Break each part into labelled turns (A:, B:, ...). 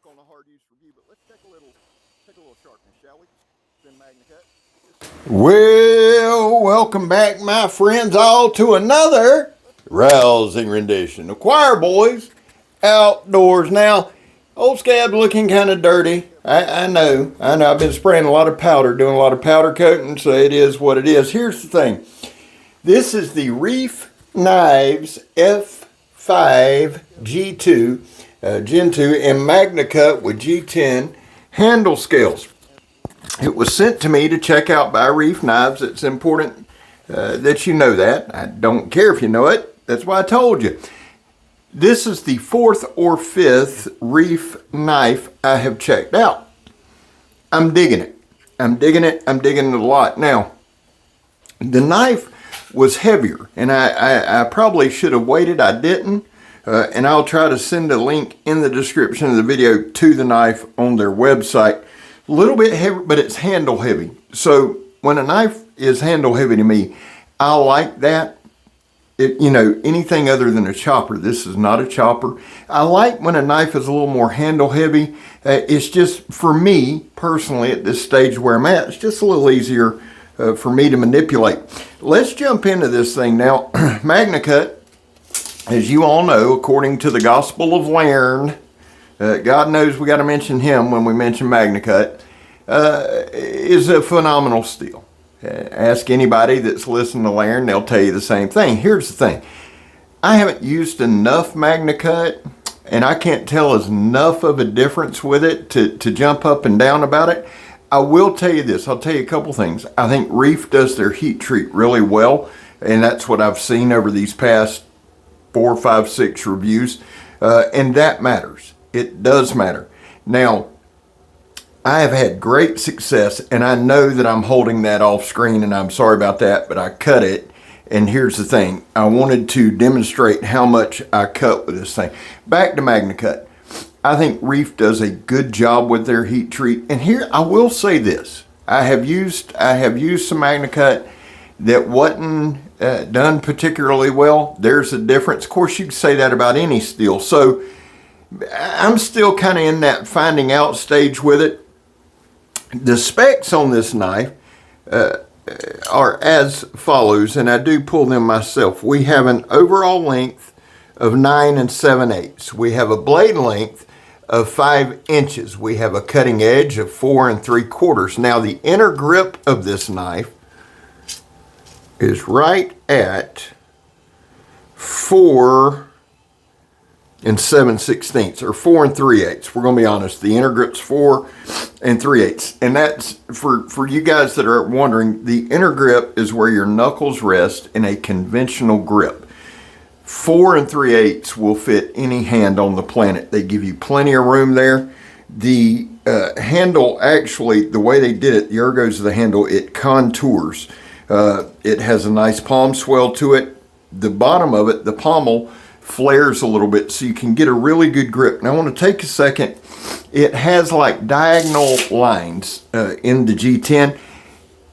A: on a hard use review, but let's take a little sharpness, shall we? Then Magnacut.
B: Well, welcome back, my friends, all to another rousing rendition of Choir Boys Outdoors. Now, old Scab looking kind of dirty. I know. I've been spraying a lot of powder, doing a lot of powder coating, so it is what it is. Here's the thing. This is the Reiff Knives F5 G2, Gen 2, and Magnacut with G10 handle scales. It was sent to me to check out by Reiff Knives. It's important that you know that. I don't care if you know it. That's why I told you. This is the fourth or fifth Reiff knife I have checked out. I'm digging it. I'm digging it a lot. Now, the knife was heavier, and I probably should have waited. I didn't. And I'll try to send a link in the description of the video to the knife on their website. A little bit heavy, but it's handle heavy. So when a knife is handle heavy to me, I like that. Anything other than a chopper. This is not a chopper. I like when a knife is a little more handle heavy. It's just, for me personally, at this stage where I'm at, it's just a little easier for me to manipulate. Let's jump into this thing now. Magnacut, as you all know, according to the Gospel of Lairn, God knows we got to mention him when we mention Magnacut, is a phenomenal steel. Ask anybody that's listened to Lairn, they'll tell you the same thing. Here's the thing. I haven't used enough Magnacut, and I can't tell as enough of a difference with it to jump up and down about it. I will tell you this. I'll tell you a couple things. I think Reiff does their heat treat really well, and that's what I've seen over these past 4, 5, 6 reviews, and that matters. It does matter. Now, I have had great success, and I know that I'm holding that off screen, and I'm sorry about that, but I cut it. And here's the thing. I wanted to demonstrate how much I cut with this thing. Back to Magnacut. I think Reiff does a good job with their heat treat. And here, I will say this. I have used some Magnacut that wasn't done particularly well. There's a difference. Of course, you can say that about any steel. So I'm still kind of in that finding out stage with it. The specs on this knife are as follows, and I do pull them myself. We have an overall length of 9 7/8. We have a blade length of 5 inches. We have a cutting edge of 4 3/4. Now, the inner grip of this knife is right at 4 7/16, or 4 3/8. We're going to be honest. The inner grip's 4 3/8. And that's, for you guys that are wondering, the inner grip is where your knuckles rest in a conventional grip. 4 3/8 will fit any hand on the planet. They give you plenty of room there. The handle, actually, the way they did it, the ergos of the handle, it contours. It has a nice palm swell to it. The bottom of it, the pommel, flares a little bit so you can get a really good grip. Now I want to take a second. It has like diagonal lines in the G10.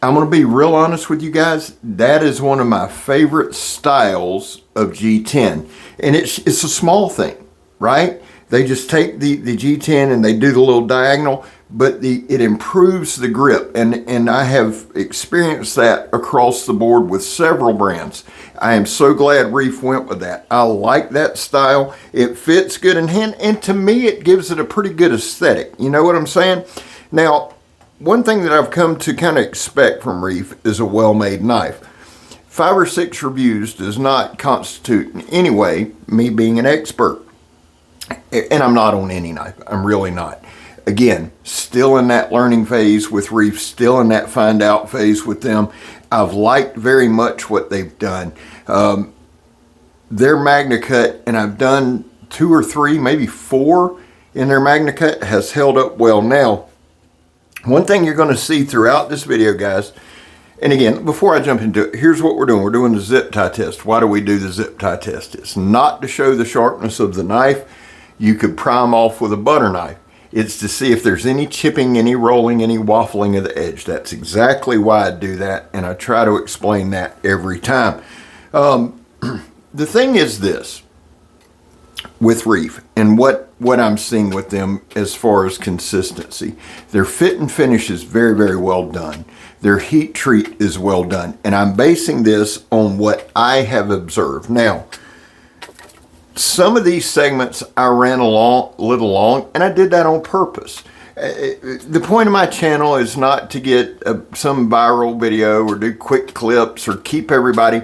B: I'm going to be real honest with you guys. That is one of my favorite styles of G10. And it's a small thing, right? They just take the G10 and they do the little diagonal, but it improves the grip. And I have experienced that across the board with several brands. I am so glad Reiff went with that. I like that style. It fits good in hand, and to me it gives it a pretty good aesthetic. You know what I'm saying? Now, one thing that I've come to kind of expect from Reiff is a well-made knife. 5 or 6 reviews does not constitute in any way me being an expert. And I'm not on any knife. I'm really not. Again, still in that learning phase with Reiff, still in that find out phase with them. I've liked very much what they've done. Their Magnacut, and I've done 2 or 3, maybe 4 in their Magnacut, has held up well. Now, one thing you're going to see throughout this video, guys, and again, before I jump into it, here's what we're doing. We're doing the zip tie test. Why do we do the zip tie test? It's not to show the sharpness of the knife. You could prime off with a butter knife. It's to see if there's any chipping, any rolling, any waffling of the edge. That's exactly why I do that, and I try to explain that every time. The thing is this. with Reiff and what I'm seeing with them as far as consistency. Their fit and finish is very, very well done. Their heat treat is well done. And I'm basing this on what I have observed. Now, some of these segments I ran a little long, and I did that on purpose. The point of my channel is not to get some viral video or do quick clips or keep everybody.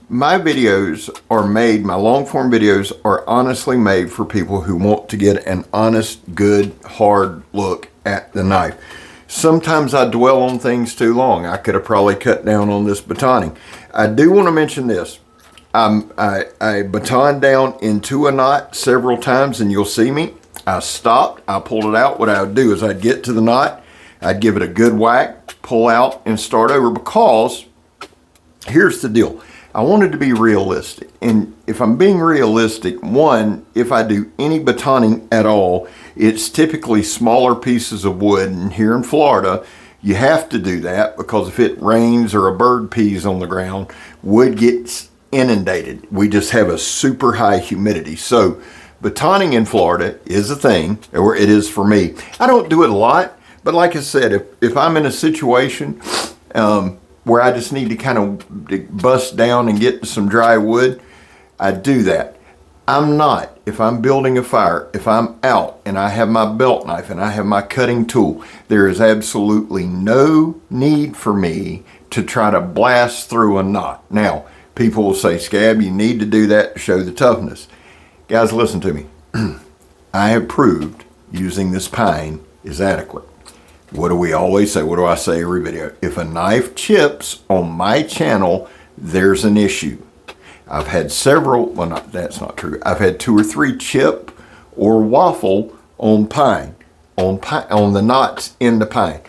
B: My videos are made, my long form videos are honestly made for people who want to get an honest, good, hard look at the knife. Sometimes I dwell on things too long. I could have probably cut down on this batoning. I do want to mention this. I batoned down into a knot several times, and you'll see me. I stopped, I pulled it out. What I would do is I'd get to the knot, I'd give it a good whack, pull out, and start over, because here's the deal. I wanted to be realistic. And if I'm being realistic, one, if I do any batoning at all, it's typically smaller pieces of wood. And here in Florida, you have to do that because if it rains or a bird pees on the ground, wood gets inundated. We just have a super high humidity. So batoning in Florida is a thing, or it is for me. I don't do it a lot, but like I said, if I'm in a situation where I just need to kind of bust down and get some dry wood, I do that. I'm not, if I'm building a fire, if I'm out and I have my belt knife and I have my cutting tool, there is absolutely no need for me to try to blast through a knot. Now, people will say, Scab, you need to do that to show the toughness. Guys, listen to me. I have proved using this pine is adequate. What do we always say? What do I say every video? If a knife chips on my channel, there's an issue. I've had several, well, that's not true. I've had 2 or 3 chip or waffle on pine, on the knots in the pine.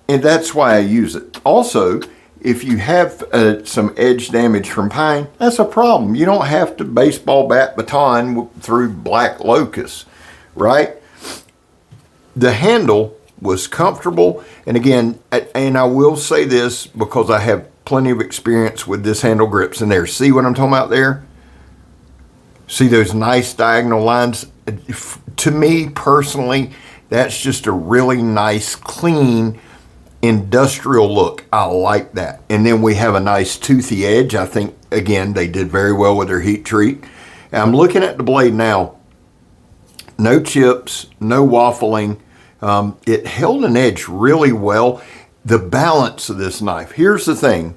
B: And that's why I use it. Also, if you have some edge damage from pine, that's a problem. You don't have to baseball bat baton through black locust, right? The handle was comfortable. And again, and I will say this because I have plenty of experience with this handle grips in there. See what I'm talking about there? See those nice diagonal lines? To me personally, that's just a really nice, clean, industrial look. I like that. And then we have a nice toothy edge. I think, again, they did very well with their heat treat. And I'm looking at the blade now. No chips, no waffling. It held an edge really well. The balance of this knife. Here's the thing.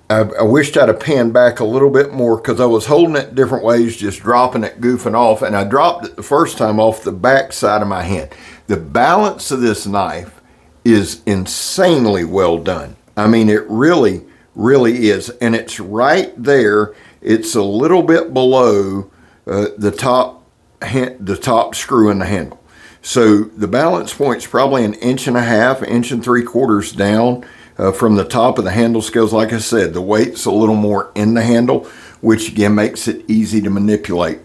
B: I wished I'd have panned back a little bit more because I was holding it different ways, just dropping it, goofing off. And I dropped it the first time off the back side of my hand. The balance of this knife is insanely well done. I mean, it really, really is. And it's right there. It's a little bit below the top screw in the handle. So the balance point's probably 1.5 inches, 1.75 inches down from the top of the handle scales. Like I said, the weight's a little more in the handle, which again makes it easy to manipulate.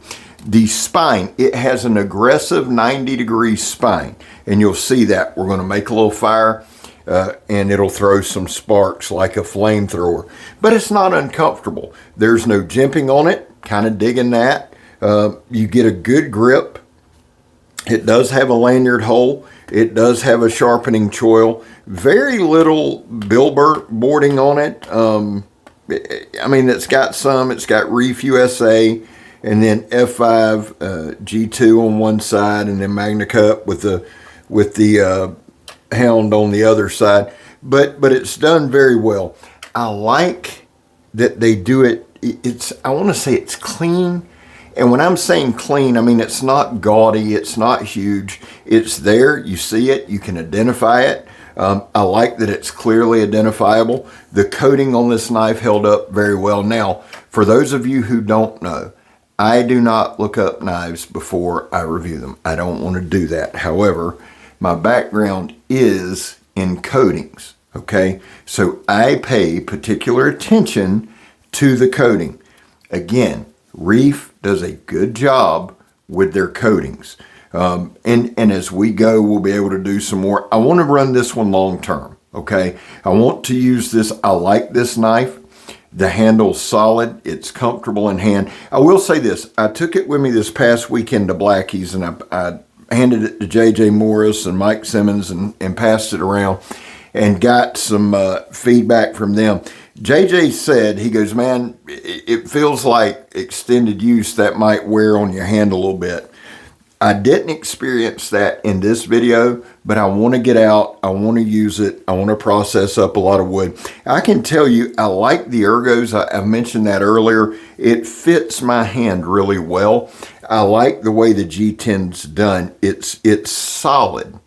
B: The spine, it has an aggressive 90-degree spine, and you'll see that. We're going to make a little fire, and it'll throw some sparks like a flamethrower. But it's not uncomfortable. There's no jimping on it, kind of digging that. You get a good grip. It does have a lanyard hole. It does have a sharpening choil. Very little bilbert boarding on it. I mean, it's got Reiff USA, and then F5 G2 on one side, and then Magnacut with the hound on the other side. But it's done very well. I like that they do it. I want to say it's clean. And when I'm saying clean, I mean it's not gaudy, it's not huge. It's there, you see it, you can identify it. I like that it's clearly identifiable. The coating on this knife held up very well. Now, for those of you who don't know, I do not look up knives before I review them. I don't want to do that. However, my background is in coatings, okay? So I pay particular attention to the coating. Again, Reiff does a good job with their coatings. And as we go, we'll be able to do some more. I want to run this one long term, okay? I want to use this. I like this knife. The handle's solid. It's comfortable in hand. I will say this. I took it with me this past weekend to Blackie's, and I handed it to J.J. Morris and Mike Simmons and passed it around and got some feedback from them. JJ said, he goes, man, it feels like extended use that might wear on your hand a little bit. I didn't experience that in this video, but I want to get out. I want to use it. I want to process up a lot of wood. I can tell you, I like the ergos. I mentioned that earlier. It fits my hand really well. I like the way the G10's done. It's solid.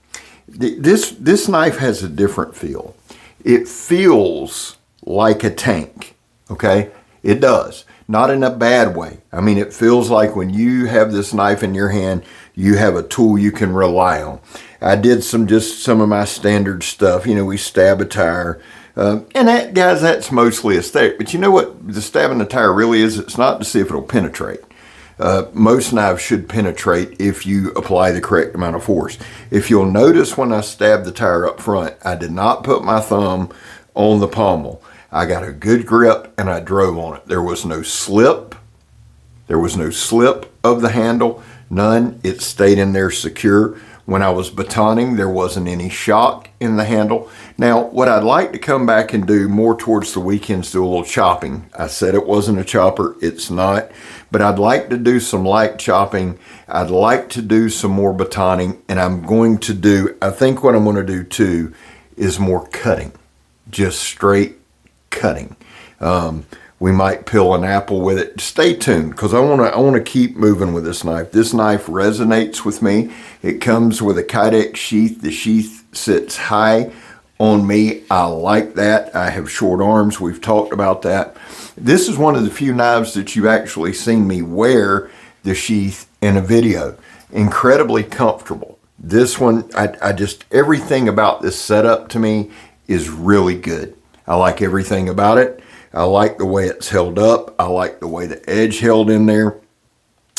B: This knife has a different feel. It feels like a tank, okay? It does. Not in a bad way. I mean, it feels like when you have this knife in your hand, you have a tool you can rely on. I did some of my standard stuff. You know, we stab a tire. And that, guys, that's mostly aesthetic. But you know what the stabbing the tire really is? It's not to see if it'll penetrate. Most knives should penetrate if you apply the correct amount of force. If you'll notice when I stabbed the tire up front, I did not put my thumb on the pommel. I got a good grip and I drove on it. There was no slip. There was no slip of the handle. None. It stayed in there secure. When I was batoning, there wasn't any shock in the handle. Now, what I'd like to come back and do more towards the weekends, do a little chopping. I said it wasn't a chopper. It's not. But I'd like to do some light chopping. I'd like to do some more batoning. And I'm going to do, I think what I'm going to do too, is more cutting. Just straight cutting. We might peel an apple with it. Stay tuned, because I want to keep moving with this knife. This knife resonates with me. It comes with a Kydex sheath. The sheath sits high on me. I like that. I have short arms. We've talked about that. This is one of the few knives that you've actually seen me wear the sheath in a video. Incredibly comfortable. This one, I just, everything about this setup to me is really good. I like everything about it. I like the way it's held up. I like the way the edge held in there.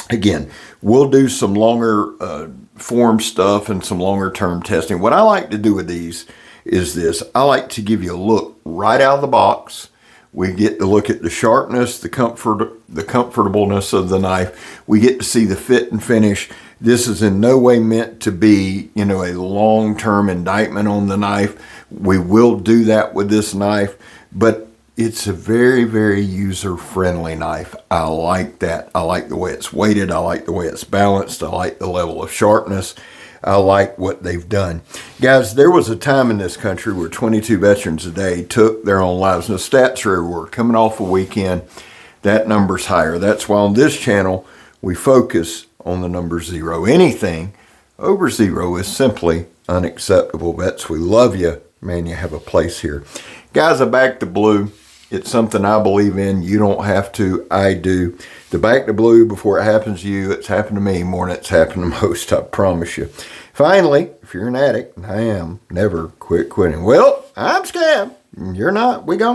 B: Again, we'll do some longer form stuff and some longer term testing. What I like to do with these is this. I like to give you a look right out of the box. We get to look at the sharpness, the comfortableness of the knife. We get to see the fit and finish. This is in no way meant to be, you know, a long-term indictment on the knife. We will do that with this knife, but it's a very, very user-friendly knife. I like that. I like the way it's weighted. I like the way it's balanced. I like the level of sharpness. I like what they've done. Guys, there was a time in this country where 22 veterans a day took their own lives. Now, stats are everywhere. Coming off a weekend, that number's higher. That's why on this channel, we focus on the number 0. Anything over 0 is simply unacceptable. Vets, we love you. Man, you have a place here. Guys, I back the blue. It's something I believe in. You don't have to. I do. The back to blue, before it happens to you, it's happened to me more than it's happened to most, I promise you. Finally, if you're an addict, and I am, never quit quitting. Well, I'm Scab. You're not. We gone.